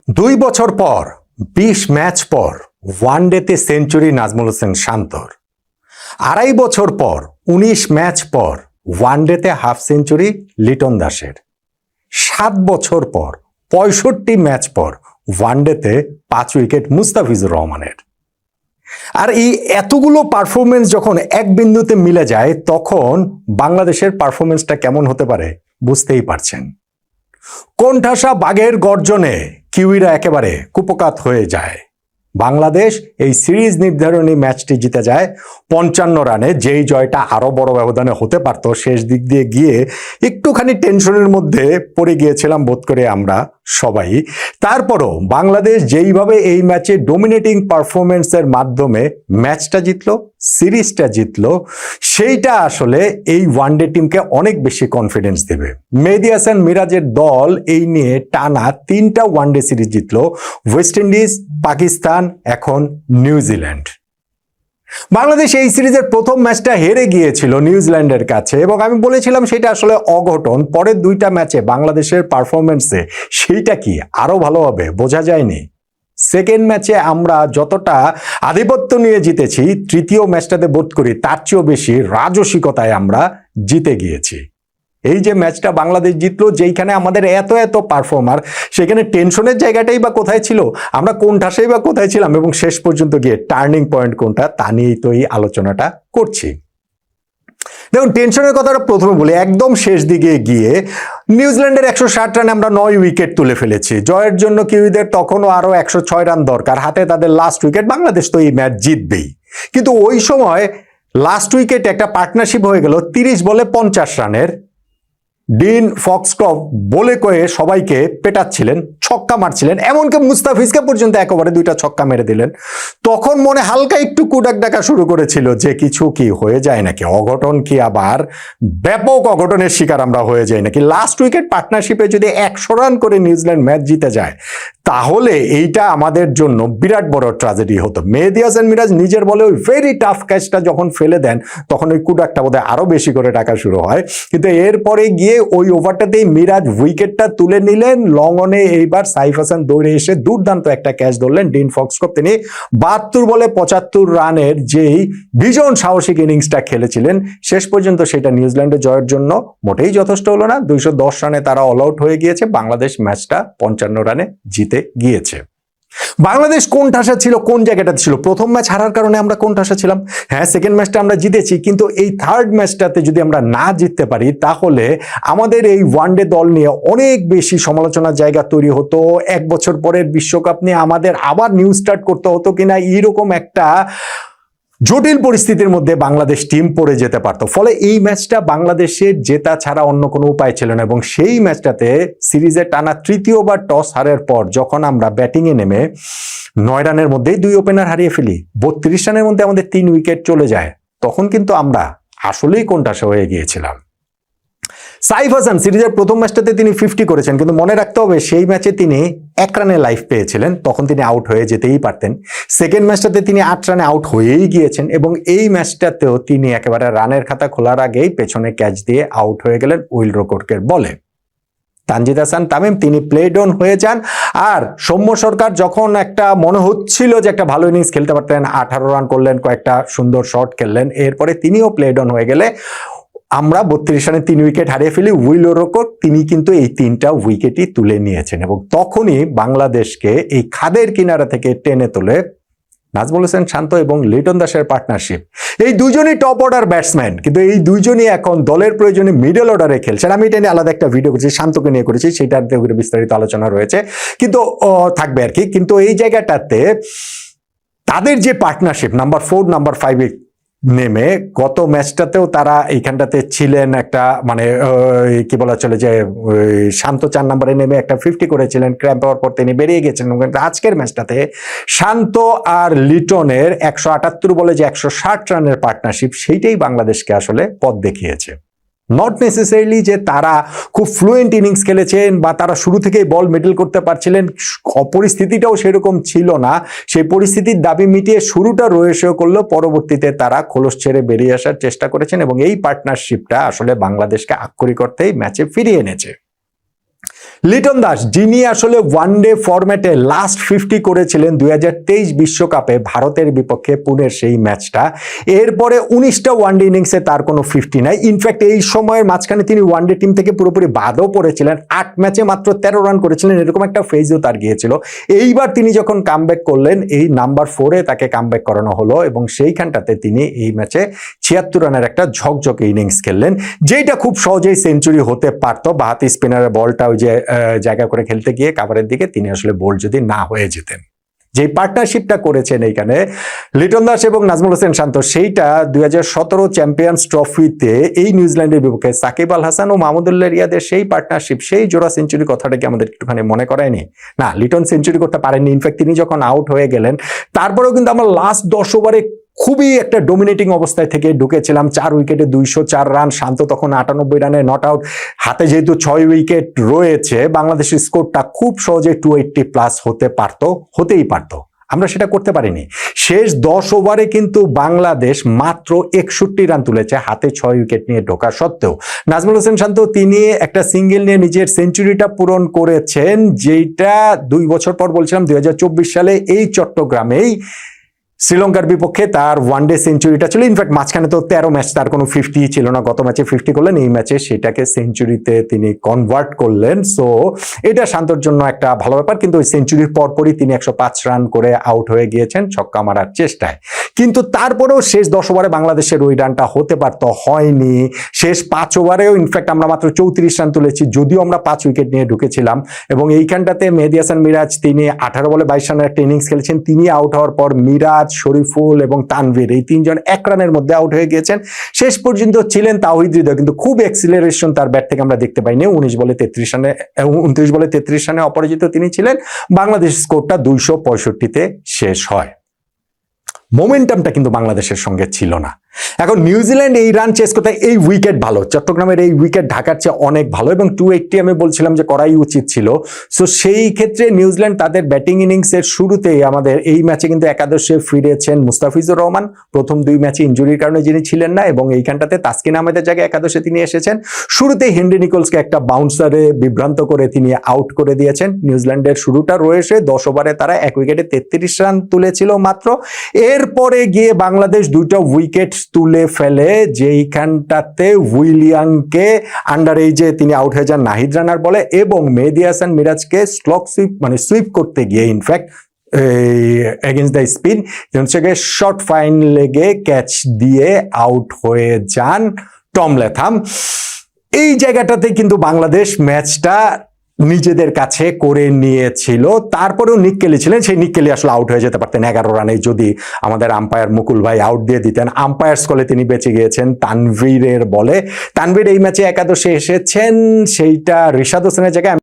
2 বছর পর 20 ম্যাচ পর ওয়ানডেতে সেঞ্চুরি নাজমুল হোসেন শান্তর। 2.5 বছর পর 19 ম্যাচ পর ওয়ানডেতে হাফ সেঞ্চুরি লিটন দাসের। 7 বছর পর 65 ম্যাচ পর ওয়ানডেতে 5 উইকেট মুস্তাফিজুর রহমানের। আর এই এতগুলো পারফরমেন্স যখন এক বিন্দুতে মিলে যায় তখন বাংলাদেশের পারফরমেন্সটা কেমন হতে পারে বুঝতেই পারছেন। কোণঠাসা বাঘের গর্জনে কিউইরা একেবারে কুপকাত হয়ে যায়। বাংলাদেশ এই সিরিজ নির্ধারণী ম্যাচটি জিতে যায় 55 রানে, যেই জয়টা আরো বড় ব্যবধানে হতে পারত। শেষ দিক দিয়ে গিয়ে একটুখানি টেনশনের মধ্যে পড়ে গিয়েছিলাম বোধ করে আমরা সবাই। তারপরও বাংলাদেশ যেইভাবে এই ম্যাচে ডোমিনেটিং পারফরমেন্সের মাধ্যমে ম্যাচটা জিতলো, সিরিজটা জিতলো, সেইটা আসলে এই ওয়ানডে টিমকে অনেক বেশি কনফিডেন্স দেবে। মেহেদী হাসান মিরাজের দল এই নিয়ে টানা 3টা ওয়ানডে সিরিজ জিতলো। ওয়েস্ট ইন্ডিজ, পাকিস্তান, এখন নিউজিল্যান্ড। বাংলাদেশ এই সিরিজের প্রথম ম্যাচটা হেরে গিয়েছিল নিউজিল্যান্ডের কাছে এবং আমি বলেছিলাম সেটা আসলে অঘটন। পরের 2টা ম্যাচে বাংলাদেশের পারফরমেন্সে সেইটা কি আরো ভালো হবে বোঝা যায়নি। সেকেন্ড ম্যাচে আমরা যতটা আধিপত্য নিয়ে জিতেছি, তৃতীয় ম্যাচটাতে বোধ করি তার চেয়েও বেশি রাজসিকতায় আমরা জিতে গিয়েছি। এই যে ম্যাচটা বাংলাদেশ জিতলো, যেইখানে আমাদের এত পারফর্মার, সেখানে টেনশনের জায়গাটাই বা কোথায় ছিল, আমরা কোন ঠাসেই বা কোথায় ছিলাম এবং শেষ পর্যন্ত গিয়ে টার্নিং পয়েন্ট কোনটা তা নিয়েই তো এই আলোচনাটা করছি। দেখুন, টেনশনের কথাটা প্রথমে বলি। একদম শেষ দিকে গিয়ে নিউজিল্যান্ডের 160 রানে আমরা 9 উইকেট তুলে ফেলেছি। জয়ের জন্য কিউইদের তখনও আরো 106 রান দরকার, হাতে তাদের লাস্ট উইকেট। বাংলাদেশ তো এই ম্যাচ জিতবেই, কিন্তু ওই সময় লাস্ট উইকেট একটা পার্টনারশিপ হয়ে গেল 30 বলে 50 রানের। ডিন ফক্সকফ বলে কয়ে সবাইকে পেটাচ্ছিলেন, ছক্কা মারছিলেন, এমনকি মুস্তাফিজকে পর্যন্ত একেবারে 2টা ছক্কা মেরে দিলেন। তখন মনে হালকা একটু কুডাক ডাকা শুরু করেছিল যে কিছু কি হয়ে যায় নাকি, অঘটন কি আবার ব্যাপক অঘটনের শিকার আমরা হয়ে যাই নাকি। লাস্ট উইকেট পার্টনারশিপে যদি 100 রান করে নিউজিল্যান্ড ম্যাচ জিতে যায় তাহলে এইটা আমাদের জন্য বিরাট বড় ট্র্যাজেডি হতো। মেহেদী হাসান মিরাজ নিজের বলে ওই ভেরি টাফ ক্যাচটা যখন ফেলে দেন তখন ওই কুডাকটা বোধহয় আরো বেশি করে ডাকা শুরু হয়। কিন্তু এরপরে গিয়ে ওই ওভারটাতেই মিরাজ উইকেটটা তুলে নিলেন। লং অনে এইবার সাইফ হাসান দৌড়ে এসে দুর্দান্ত একটা ক্যাচ ধরলেন। ডিন ফক্সকফ তিনি 72 বলে 75 রানের যেই ভীষণ সাহসিক ইনিংসটা খেলেছিলেন, শেষ পর্যন্ত সেটা নিউজিল্যান্ডের জয়ের জন্য মোটেই যথেষ্ট হলো না। 210 রানে তারা অল আউট হয়ে গিয়েছে। বাংলাদেশ ম্যাচটা 55 রানে জিতে গিয়েছে। বাংলাদেশ কোন ঠাসা ছিল, কোন জায়গাটাতে ছিল? প্রথম ম্যাচ হারার কারণে আমরা কোন ঠাসা ছিলাম? হ্যাঁ, সেকেন্ড ম্যাচটা আমরা জিতেছি, কিন্তু এই থার্ড ম্যাচটাতে যদি আমরা না জিততে পারি তাহলে আমাদের এই ওয়ানডে দল নিয়ে অনেক বেশি সমালোচনার জায়গা তৈরি হতো। 1 বছর পরের বিশ্বকাপ নিয়ে আমাদের আবার নিউ স্টার্ট করতে হতো কিনা, এইরকম একটা জটিল পরিস্থিতির মধ্যে বাংলাদেশ টিম পড়ে যেতে পারতো। ফলে এই ম্যাচটা বাংলাদেশের জেতা ছাড়া অন্য কোনো উপায় ছিল না এবং সেই ম্যাচটাতে সিরিজে টানা 3য়বার টস হারের পর যখন আমরা ব্যাটিংয়ে নেমে 9 রানের মধ্যেই 2 ওপেনার হারিয়ে ফেলি, 32 রানের মধ্যে আমাদের 3 উইকেট চলে যায়, তখন কিন্তু আমরা আসলেই কোণঠাসা হয়ে গিয়েছিলাম। সাইফ হাসান সিরিজের প্রথম ম্যাচটাতে তিনি 50 করেছেন, কিন্তু মনে রাখতে হবে সেই ম্যাচে তিনি 1 রানে লাইফ পেয়েছিলেন, তখন তিনি আউট হয়ে যেতেই পারতেন। সেকেন্ড ম্যাচটাতে তিনি 8 রানে আউট হয়েই গিয়েছেন এবং এই ম্যাচটাতেও তিনি একেবারে রানের খাতা খোলার আগেই পেছনে ক্যাচ দিয়ে আউট হয়ে গেলেন উইল রকোর্কের বলে। তানজিদ হাসান তামিম তিনি প্লে ডাউন হয়ে যান। আর সৌম্য সরকার যখন একটা মনে হচ্ছিল যে একটা ভালো ইনিংস খেলতে পারতেন, 18 রান করলেন, কয়েকটা সুন্দর শট খেললেন, এরপরে তিনিও প্লে ডাউন হয়ে গেলে আমরা 32 রানে 3 উইকেট হারিয়ে ফেলি। উইল রকোর্ক তিনি কিন্তু এই 3টা উইকেটই তুলে নিয়েছেন এবং তখনই বাংলাদেশকে এই খাদের কিনারা থেকে টেনে তোলে নাজমুল হোসেন শান্ত এবং লিটন দাসের পার্টনারশিপ। এই দুজনই টপ অর্ডার ব্যাটসম্যান, কিন্তু এই দুইজনই এখন দলের প্রয়োজনে মিডল অর্ডারে খেলছেন। আমি এটা নিয়ে আলাদা একটা ভিডিও করেছি, শান্তকে নিয়ে করেছি, সেটাতে বিস্তারিত আলোচনা রয়েছে, কিন্তু থাকবে আর কি। কিন্তু এই জায়গাটাতে তাদের যে পার্টনারশিপ নাম্বার 4 নাম্বার 5 নেমে গত ম্যাচটাতেও তারা এইখানটাতে ছিলেন, একটা মানে কি বলা চলে যে শান্ত 4 নম্বরে নেমে একটা 50 করেছিলেন, ক্র্যাম্প হওয়ার পর তিনি বেরিয়ে গেছেন। আজকের ম্যাচটাতে শান্ত আর লিটনের 178 বলে যে 160 রানের পার্টনারশিপ, সেইটাই বাংলাদেশকে আসলে পথ দেখিয়েছে। নট নেসেসারিলি যে তারা খুব ফ্লুয়েন্ট ইনিংস খেলেছেন বা তারা শুরু থেকেই বল মিডল করতে পারছিলেন, পরিস্থিতিটাও সেরকম ছিল না। সেই পরিস্থিতির দাবি মিটিয়ে শুরুটা রয়েছেও করলেও পরবর্তীতে তারা খোলস ছেড়ে বেরিয়ে আসার চেষ্টা করেছেন এবং এই পার্টনারশিপটা আসলে বাংলাদেশকে আক্ষরিক অর্থেই ম্যাচে ফিরিয়ে এনেছে। লিটন দাস, যিনি আসলে ওয়ানডে ফরম্যাটে লাস্ট 50 করেছিলেন 2023 বিশ্বকাপে ভারতের বিপক্ষে পুনের সেই ম্যাচটা, এরপরে 19টা ওয়ানডে ইনিংসে তার কোনো 50 নাই। ইনফ্যাক্ট এই সময়ের মাঝখানে তিনি ওয়ানডে টিম থেকে পুরোপুরি বাদও পড়েছিলেন, 8 ম্যাচে মাত্র 13 রান করেছিলেন, এরকম একটা ফেজও তার গিয়েছিল। এইবার তিনি যখন কামব্যাক করলেন, এই নাম্বার 4-এ তাকে কামব্যাক করানো হলো এবং সেইখানটাতে তিনি এই ম্যাচে 76 রানের একটা ঝকঝকে ইনিংস খেললেন, যেটা খুব সহজেই সেঞ্চুরি হতে পারতো। বাহাতি স্পিনারের বলটা ওই যে জায়গা করে খেলতে গিয়ে কাভারের দিকে তিনি আসলে বোল্ড যদি না হয়ে যেতেন। যে পার্টনারশিপটা করেছেন এইখানে লিটন দাস এবং নাজমুল হোসেন শান্ত, সেইটা 2017 চ্যাম্পিয়ন্স ট্রফিতে এই নিউজিল্যান্ডের বিপক্ষে সাকিব আল হাসান ও মাহমুদুল্লাহ রিয়াদের সেই পার্টনারশিপ, সেই জোড়া সেঞ্চুরি কথাটা কি আমাদের একটুখানি মনে করায়নি? না, লিটন সেঞ্চুরি করতে পারেননি। ইনফ্যাক্ট তিনি যখন আউট হয়ে গেলেন, তারপরেও কিন্তু আমরা লাস্ট 10 ওভারে খুবই একটা ডোমিনেটিং অবস্থায় থেকে ঢুকেছিলাম। 4 উইকেটে 204 রান, শান্ত তখন 98 রানে নট আউট। হাতে যেহেতু 6 উইকেট রয়েছে, বাংলাদেশের স্কোরটা খুব সহজে 280 প্লাস হতেই পারতো। আমরা সেটা করতে পারিনি। শেষ 10 ওভারে কিন্তু বাংলাদেশ মাত্র 61 রান তুলেছে, হাতে 6 উইকেট নিয়ে ঢোকা সত্ত্বেও। নাজমুল হোসেন শান্ত তিনি একটা সিঙ্গেল নিয়ে নিজের সেঞ্চুরিটা পূরণ করেছেন, যেটা 2 বছর পর, বলছিলাম 2024 সালে এই চট্টগ্রামেই শ্রীলঙ্কার বিপক্ষে তার ওয়ানডে সেঞ্চুরিটা ছিল। ইনফ্যাক্ট মাঝখানে তো 13 ম্যাচ তার কোনো 50 ছিল না, গত ম্যাচে 50 করলেন, এই ম্যাচে সেটাকে সেঞ্চুরিতে তিনি কনভার্ট করলেন। সো এটা শান্তর জন্য একটা ভালো ব্যাপার। কিন্তু ওই সেঞ্চুরির পরপরই তিনি 105 রান করে আউট হয়ে গিয়েছেন ছক্কা মারার চেষ্টায়। কিন্তু তারপরেও শেষ 10 ওভারে বাংলাদেশের ওই রানটা হতে পারতো, হয়নি। শেষ 5 ওভারেও ইনফ্যাক্ট আমরা মাত্র 34 রান তুলেছি, যদিও আমরা 5 উইকেট নিয়ে ঢুকেছিলাম। এবং এইখানটাতে মেহেদী হাসান মিরাজ তিনি 18 বলে 22 রানের একটা ইনিংস খেলেছেন। তিনি আউট হওয়ার পর মিরাজ, শরীফুল এবং তানভীর, এই 3 জন 1 রানের মধ্যে আউট হয়ে গিয়েছেন। শেষ পর্যন্ত ছিলেন তাওহিদ হৃদয়, কিন্তু খুব এক্সিলারেশন তার ব্যাট থেকে আমরা দেখতে পাইনি। 29 বলে 33 রানে অপরাজিত তিনি ছিলেন। বাংলাদেশ স্কোরটা 265-তে শেষ হয়। মোমেন্টামটা কিন্তু বাংলাদেশের সঙ্গে ছিল না। এখন নিউজিল্যান্ড এই রান চেস করতে, এই উইকেট ভালো, চট্টগ্রামের এই উইকেট ঢাকার চেয়ে অনেক ভালো, এবং 280 আমি বলছিলাম যে করাই উচিত ছিল। সো সেই ক্ষেত্রে নিউজিল্যান্ড তাদের ব্যাটিং ইনিংসের শুরুতেই আমাদের এই ম্যাচে কিন্তু একাদশে ফিরেছেন মুস্তাফিজুর রহমান, প্রথম 2 ম্যাচে ইনজুরির কারণে যিনি ছিলেন না, এবং এইখানটাতে তাসকিন আহমেদের জায়গায় একাদশে তিনি এসেছেন। শুরুতেই হেনরি নিকোলসকে একটা বাউন্সারে বিভ্রান্ত করে তিনি আউট করে দিয়েছেন। নিউজিল্যান্ডের শুরুটা রয়েছে 10 ওভারে তারা 1 উইকেটে 33 রান তুলেছিল মাত্র। এরপরে গিয়ে বাংলাদেশ 2টা উইকেট তুলে ফেলে, যেইখানটাতে উইলিয়ামকে আন্ডার এজে তিনি আউট হয়ে যান নাহিদ রানার বলে, এবং মেহেদী হাসান মিরাজকে স্লক সুইপ সুইপ করতে গিয়ে in fact against the spin short fine লেগে ক্যাচ দিয়ে আউট হয়ে যান টম ল্যাথাম। এই জায়গাটাতে কিন্তু বাংলাদেশ ম্যাচটা নিজেদের কাছে করে নিয়েছিল। তারপরেও নিক কেলি ছিলেন, সেই নিক কেলি আসলে আউট হয়ে যেতে পারতেন 11 রানে, যদি আমাদের আম্পায়ার মুকুল ভাই আউট দিয়ে দিতেন। আম্পায়ার্স কলে তিনি বেঁচে গিয়েছেন তানভীরের বলে। তানভীর এই ম্যাচে একাদশে এসেছেন, সেইটা রিশাদ হোসেনের জায়গায়